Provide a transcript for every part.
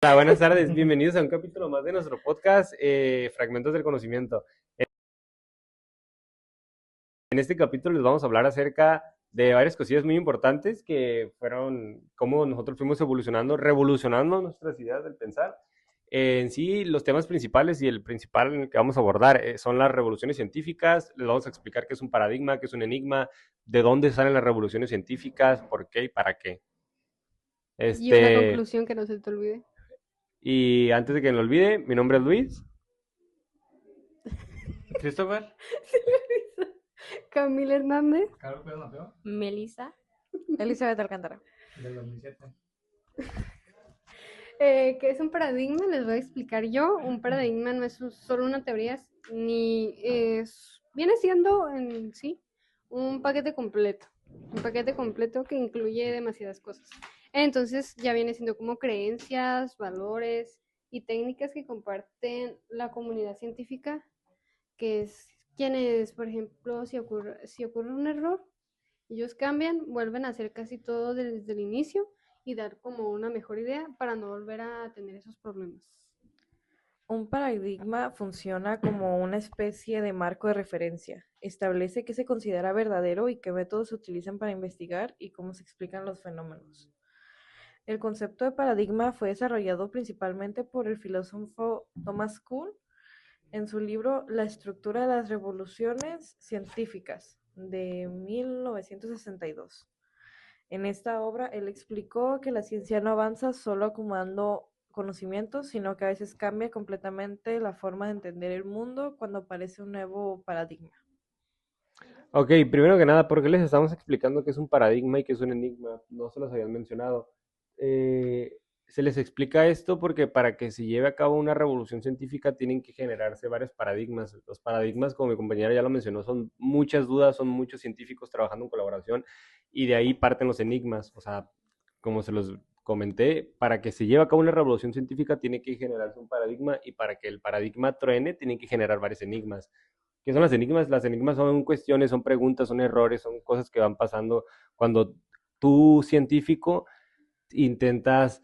Hola, buenas tardes, bienvenidos a un capítulo más de nuestro podcast, Fragmentos del Conocimiento. En este capítulo les vamos a hablar acerca de varias cosillas muy importantes que fueron cómo nosotros fuimos evolucionando, revolucionando nuestras ideas del pensar. En sí, los temas principales y el principal en el que vamos a abordar son las revoluciones científicas. Les vamos a explicar qué es un paradigma, qué es un enigma, de dónde salen las revoluciones científicas, por qué y para qué. Y una Este, conclusión que no se te olvide. y antes de que me lo olvide, mi nombre es Luis. Christopher, Camila Hernández. Carlos Pérez Mateo, Melissa. Elizabeth Alcántara. del 2007. ¿Qué es un paradigma? Les voy a explicar yo. Un paradigma no es solo una teoría, ni es, viene siendo en sí un paquete completo. Un paquete completo que incluye demasiadas cosas. Entonces ya viene siendo como creencias, valores y técnicas que comparten la comunidad científica, que es quienes, por ejemplo, si ocurre un error, ellos cambian, vuelven a hacer casi todo desde el inicio y dar como una mejor idea para no volver a tener esos problemas. Un paradigma funciona como una especie de marco de referencia. Establece qué se considera verdadero y qué métodos se utilizan para investigar y cómo se explican los fenómenos. El concepto de paradigma fue desarrollado principalmente por el filósofo Thomas Kuhn en su libro La estructura de las revoluciones científicas de 1962. En esta obra, él explicó que la ciencia no avanza solo acumulando conocimientos, sino que a veces cambia completamente la forma de entender el mundo cuando aparece un nuevo paradigma. Ok, primero que nada, ¿por qué les estamos explicando qué es un paradigma y qué es un enigma? No se los habían mencionado. Eh, Se les explica esto porque para que se lleve a cabo una revolución científica tienen que generarse varios paradigmas. Los paradigmas, como mi compañera ya lo mencionó, son muchas dudas, son muchos científicos trabajando en colaboración y de ahí parten los enigmas. O sea, como se los comenté, para que se lleve a cabo una revolución científica tiene que generarse un paradigma y para que el paradigma truene tienen que generar varios enigmas. ¿Qué son las enigmas? Las enigmas son cuestiones, son preguntas, son errores, son cosas que van pasando cuando tú, científico, intentas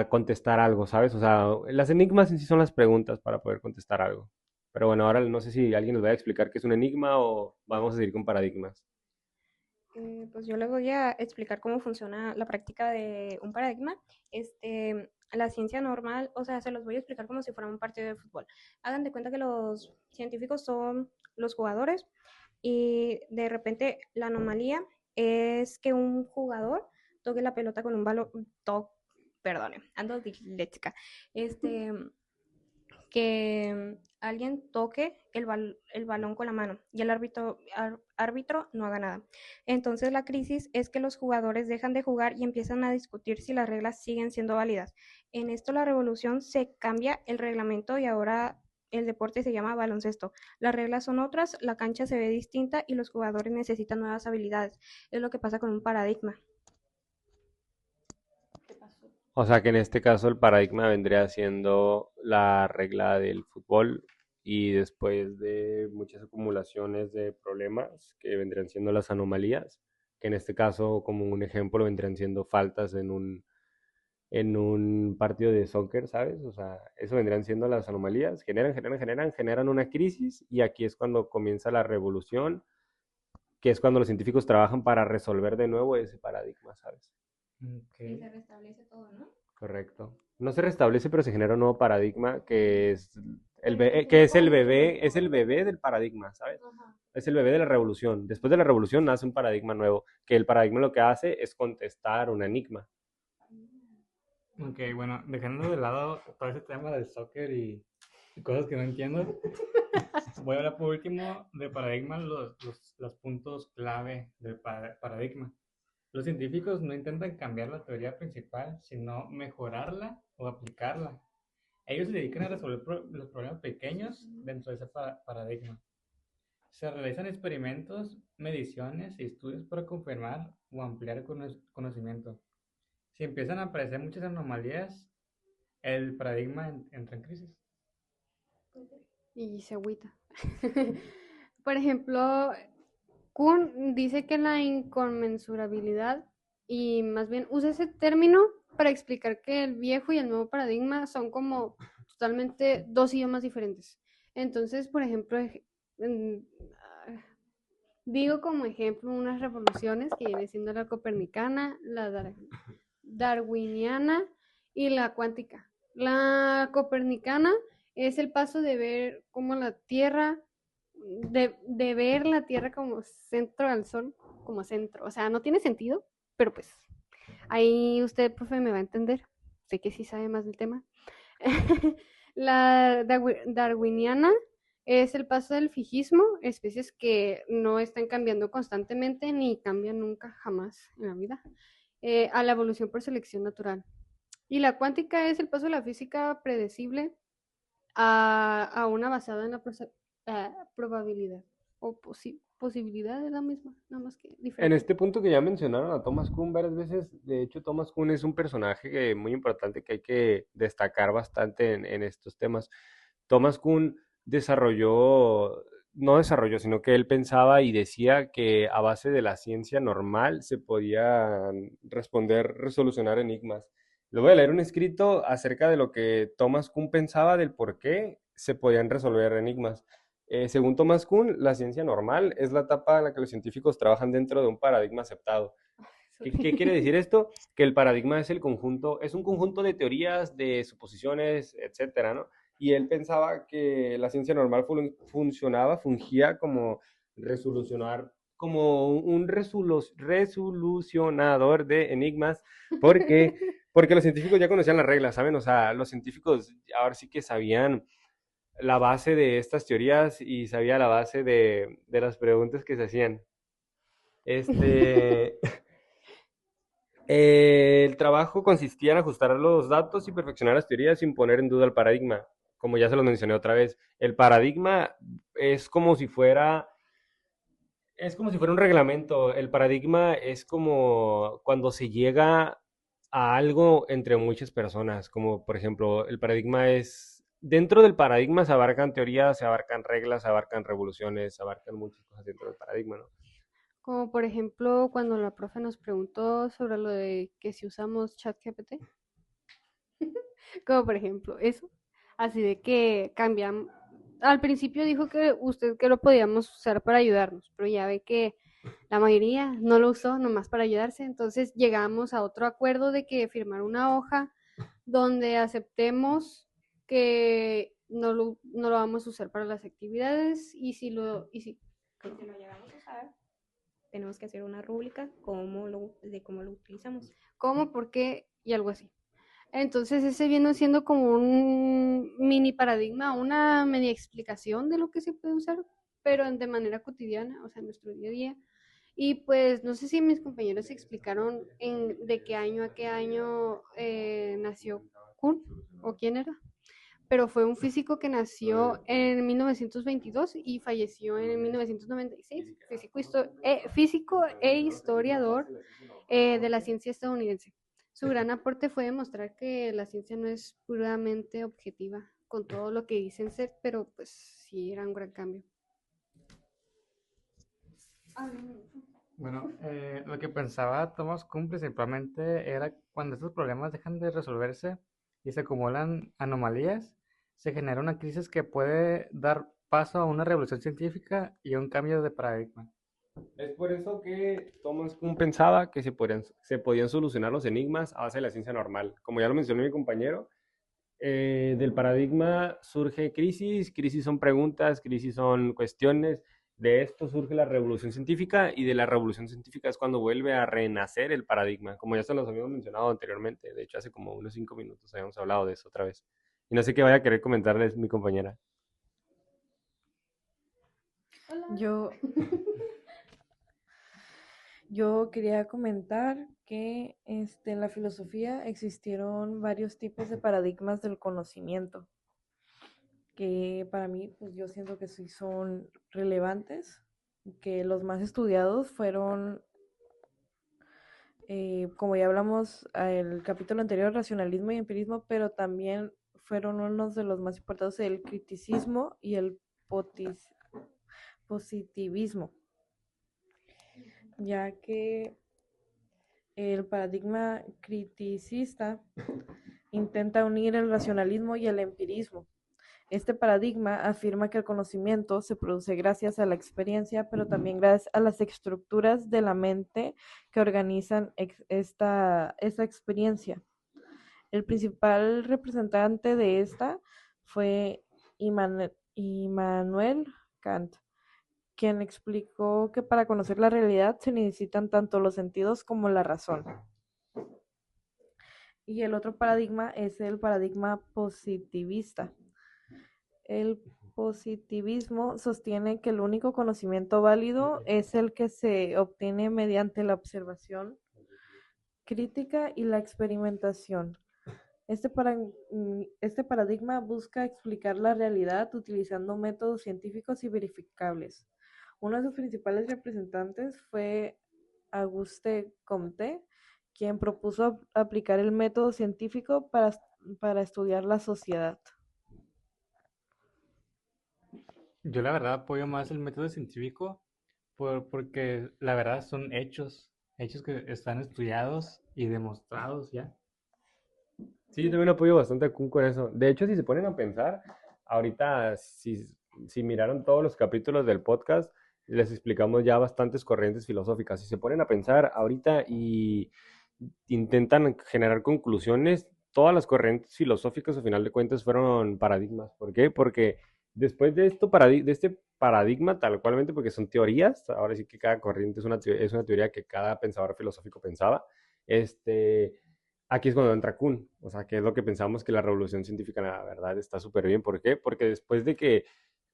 contestar algo, ¿sabes? O sea, las enigmas en sí son las preguntas para poder contestar algo. Pero bueno, ahora no sé si alguien nos va a explicar qué es un enigma o vamos a seguir con paradigmas. Pues yo les voy a explicar cómo funciona la práctica de un paradigma. La ciencia normal, o sea, se los voy a explicar como si fuera un partido de fútbol. Hagan de cuenta que los científicos son los jugadores y de repente la anomalía es que un jugador toque la pelota con un balón, perdone, ando disléxica, que alguien toque el balón con la mano y el árbitro no haga nada. Entonces la crisis es que los jugadores dejan de jugar y empiezan a discutir si las reglas siguen siendo válidas. En esto la revolución se cambia el reglamento y ahora el deporte se llama baloncesto. Las reglas son otras, la cancha se ve distinta y los jugadores necesitan nuevas habilidades. Es lo que pasa con un paradigma. O sea que en este caso el paradigma vendría siendo la regla del fútbol y después de muchas acumulaciones de problemas que vendrían siendo las anomalías, que en este caso como un ejemplo vendrían siendo faltas en un partido de soccer, ¿sabes? O sea, eso vendrían siendo las anomalías, generan una crisis y aquí es cuando comienza la revolución, que es cuando los científicos trabajan para resolver de nuevo ese paradigma, ¿sabes? Y Ok. se restablece todo, ¿no? Correcto. No se restablece, pero se genera un nuevo paradigma que es Pero entonces, ¿cuál es el es el origen? bebé del paradigma, ¿sabes? Ajá. Es el bebé de la revolución. Después de la revolución nace un paradigma nuevo, que el paradigma lo que hace es contestar un enigma. Ok, bueno, dejando de lado todo ese tema del soccer y cosas que no entiendo, voy a hablar por último de paradigmas, los puntos clave del paradigma. Los científicos no intentan cambiar la teoría principal, sino mejorarla o aplicarla. Ellos se dedican a resolver los problemas pequeños dentro de ese paradigma. Se realizan experimentos, mediciones y estudios para confirmar o ampliar el conocimiento. Si empiezan a aparecer muchas anomalías, el paradigma entra en crisis. Y se agüita. Por ejemplo, Kuhn dice que la inconmensurabilidad, y más bien usa ese término para explicar que el viejo y el nuevo paradigma son como totalmente dos idiomas diferentes. Entonces, por ejemplo, digo como ejemplo unas revoluciones que viene siendo la copernicana, la darwiniana y la cuántica. La copernicana es el paso de ver cómo la Tierra, de ver la Tierra como centro al Sol, como centro. O sea, no tiene sentido, pero pues ahí usted, profe, me va a entender. Sé que sí sabe más del tema. La darwiniana es el paso del fijismo, especies que no están cambiando constantemente ni cambian nunca, jamás en la vida, a la evolución por selección natural. Y la cuántica es el paso de la física predecible a una basada en la probabilidad o posibilidad es la misma, nada más que En diferente. este punto que ya mencionaron a Thomas Kuhn varias veces, de hecho Thomas Kuhn es un personaje muy importante que hay que destacar bastante en estos temas. Thomas Kuhn no desarrolló, sino que él pensaba y decía que a base de la ciencia normal se podían resolucionar enigmas. Le voy a leer un escrito acerca de lo que Thomas Kuhn pensaba del por qué se podían resolver enigmas. Según Thomas Kuhn, la ciencia normal es la etapa en la que los científicos trabajan dentro de un paradigma aceptado. ¿Qué quiere decir esto? Que el paradigma es un conjunto de teorías, de suposiciones, etcétera, ¿no? Y él pensaba que la ciencia normal fungía como resolucionador de enigmas, porque los científicos ya conocían las reglas, ¿saben? O sea, los científicos ahora sí que sabían la base de estas teorías y sabía la base de las preguntas que se hacían. Este, el trabajo consistía en ajustar los datos y perfeccionar las teorías sin poner en duda el paradigma. Como ya se lo mencioné otra vez, el paradigma es como si fuera, es como si fuera un reglamento. El paradigma es como cuando se llega a algo entre muchas personas, como por ejemplo, el paradigma es, dentro del paradigma se abarcan teorías, se abarcan reglas, se abarcan revoluciones, se abarcan muchas cosas dentro del paradigma, ¿no? Como por ejemplo cuando la profe nos preguntó sobre lo de que si usamos ChatGPT, como por ejemplo eso, así de que cambian. Al principio dijo que usted que lo podíamos usar para ayudarnos, pero ya ve que la mayoría no lo usó nomás para ayudarse, entonces llegamos a otro acuerdo de que firmar una hoja donde aceptemos que no lo vamos a usar para las actividades y si Si lo llegamos a usar, tenemos que hacer una rúbrica de cómo lo utilizamos. cómo, por qué y algo así. Entonces ese viene siendo como un mini paradigma, una media explicación de lo que se puede usar, pero de manera cotidiana, o sea, en nuestro día a día. Y pues no sé si mis compañeros explicaron de qué año a qué año nació Kuhn o quién era, pero fue un físico que nació en 1922 y falleció en 1996, físico e historiador de la ciencia estadounidense. Su gran aporte fue demostrar que la ciencia no es puramente objetiva con todo lo que dicen ser, pero pues sí era un gran cambio. Bueno, lo que pensaba Thomas Kuhn principalmente era cuando estos problemas dejan de resolverse y se acumulan anomalías, se genera una crisis que puede dar paso a una revolución científica y a un cambio de paradigma. Es por eso que Thomas Kuhn pensaba que se podían solucionar los enigmas a base de la ciencia normal. Como ya lo mencionó mi compañero, del paradigma surge crisis, crisis son preguntas, crisis son cuestiones. De esto surge la revolución científica y de la revolución científica es cuando vuelve a renacer el paradigma, como ya se los habíamos mencionado anteriormente. De hecho, hace como unos 5 minutos habíamos hablado de eso otra vez. Y no sé qué vaya a querer comentarles mi compañera. Yo, yo quería comentar que en la filosofía existieron varios tipos de paradigmas del conocimiento, que para mí, pues yo siento que sí son relevantes, que los más estudiados fueron, como ya hablamos el capítulo anterior, racionalismo y empirismo, pero también fueron unos de los más importantes el criticismo y el positivismo, ya que El paradigma criticista intenta unir el racionalismo y el empirismo. Este paradigma afirma que el conocimiento se produce gracias a la experiencia, pero también gracias a las estructuras de la mente que organizan esta experiencia. El principal representante de esta fue Immanuel Kant, quien explicó que para conocer la realidad se necesitan tanto los sentidos como la razón. Y el otro paradigma es el paradigma positivista. El positivismo sostiene que el único conocimiento válido es el que se obtiene mediante la observación crítica y la experimentación. Este paradigma busca explicar la realidad utilizando métodos científicos y verificables. Uno de sus principales representantes fue Auguste Comte, quien propuso aplicar el método científico para estudiar la sociedad. Yo la verdad apoyo más el método científico porque la verdad son hechos que están estudiados y demostrados ya. Sí, yo también apoyo bastante a Kun con eso. De hecho, si se ponen a pensar, ahorita, si miraron todos los capítulos del podcast, les explicamos ya bastantes corrientes filosóficas. Si se ponen a pensar ahorita y intentan generar conclusiones, todas las corrientes filosóficas, al final de cuentas, fueron paradigmas. ¿Por qué? Porque después de de este paradigma, tal cualmente, porque son teorías, ahora sí que cada corriente es una teoría que cada pensador filosófico pensaba, aquí es cuando entra Kuhn, o sea, que es lo que pensamos que la revolución científica, la verdad, está súper bien. ¿Por qué? Porque después de que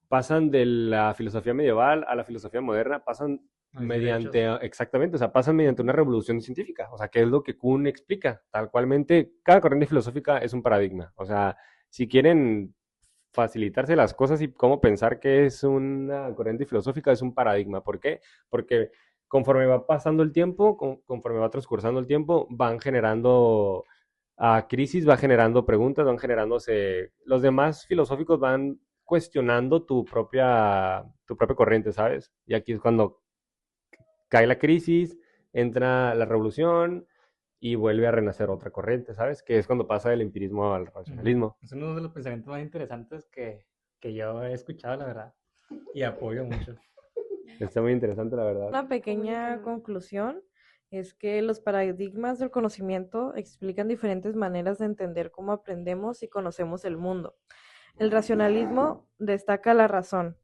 pasan de la filosofía medieval a la filosofía moderna, pasan mediante, exactamente, o sea, pasan mediante una revolución científica, o sea, que es lo que Kuhn explica, tal cualmente, cada corriente filosófica es un paradigma, o sea, si quieren facilitarse las cosas y cómo pensar que es una corriente filosófica, es un paradigma. ¿Por qué? Porque conforme va pasando el tiempo, conforme va transcursando el tiempo, van generando crisis, va generando preguntas, van generándose, los demás filosóficos van cuestionando tu propia corriente, ¿sabes? Y aquí es cuando cae la crisis, entra la revolución y vuelve a renacer otra corriente, ¿sabes? Que es cuando pasa del empirismo al racionalismo. Es uno de los pensamientos más interesantes que yo he escuchado, la verdad, y apoyo mucho. Está muy interesante, la verdad. Una pequeña conclusión es que los paradigmas del conocimiento explican diferentes maneras de entender cómo aprendemos y conocemos el mundo. El racionalismo destaca la razón,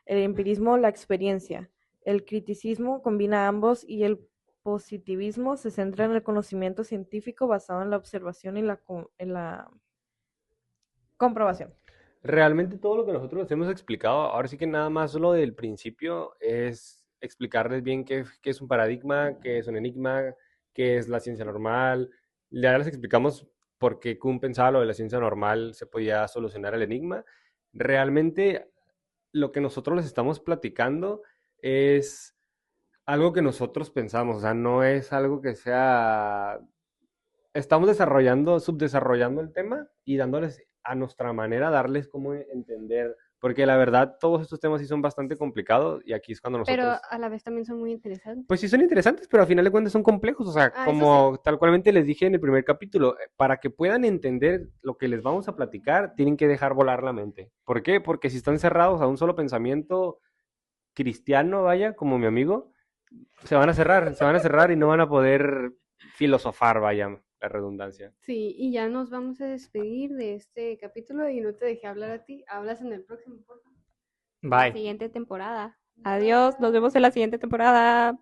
el empirismo la experiencia, el criticismo combina ambos y el positivismo se centra en el conocimiento científico basado en la observación y en la comprobación. Realmente todo lo que nosotros les hemos explicado, ahora sí que nada más lo del principio es explicarles bien qué es un paradigma, qué es un enigma, qué es la ciencia normal. Ya les explicamos por qué Kuhn pensaba lo de la ciencia normal se podía solucionar el enigma. Realmente lo que nosotros les estamos platicando es algo que nosotros pensamos, o sea, no es algo que sea estamos subdesarrollando el tema y dándoles a nuestra manera, darles cómo entender, porque la verdad todos estos temas sí son bastante complicados y aquí es cuando Pero nosotros, a la vez también son muy interesantes. pues sí son interesantes, pero al final de cuentas son complejos, o sea, Ah, eso como tal cualmente les dije en el primer capítulo, para que puedan entender lo que les vamos a platicar, tienen que dejar volar la mente. ¿Por qué? Porque si están cerrados a un solo pensamiento cristiano, vaya, como mi amigo, se van a cerrar y no van a poder filosofar, vaya, la redundancia. Sí, y ya nos vamos a despedir de este capítulo y no te dejé hablar a ti. Hablas en el próximo, por favor. La Bye. siguiente temporada. Adiós, nos vemos en la siguiente temporada.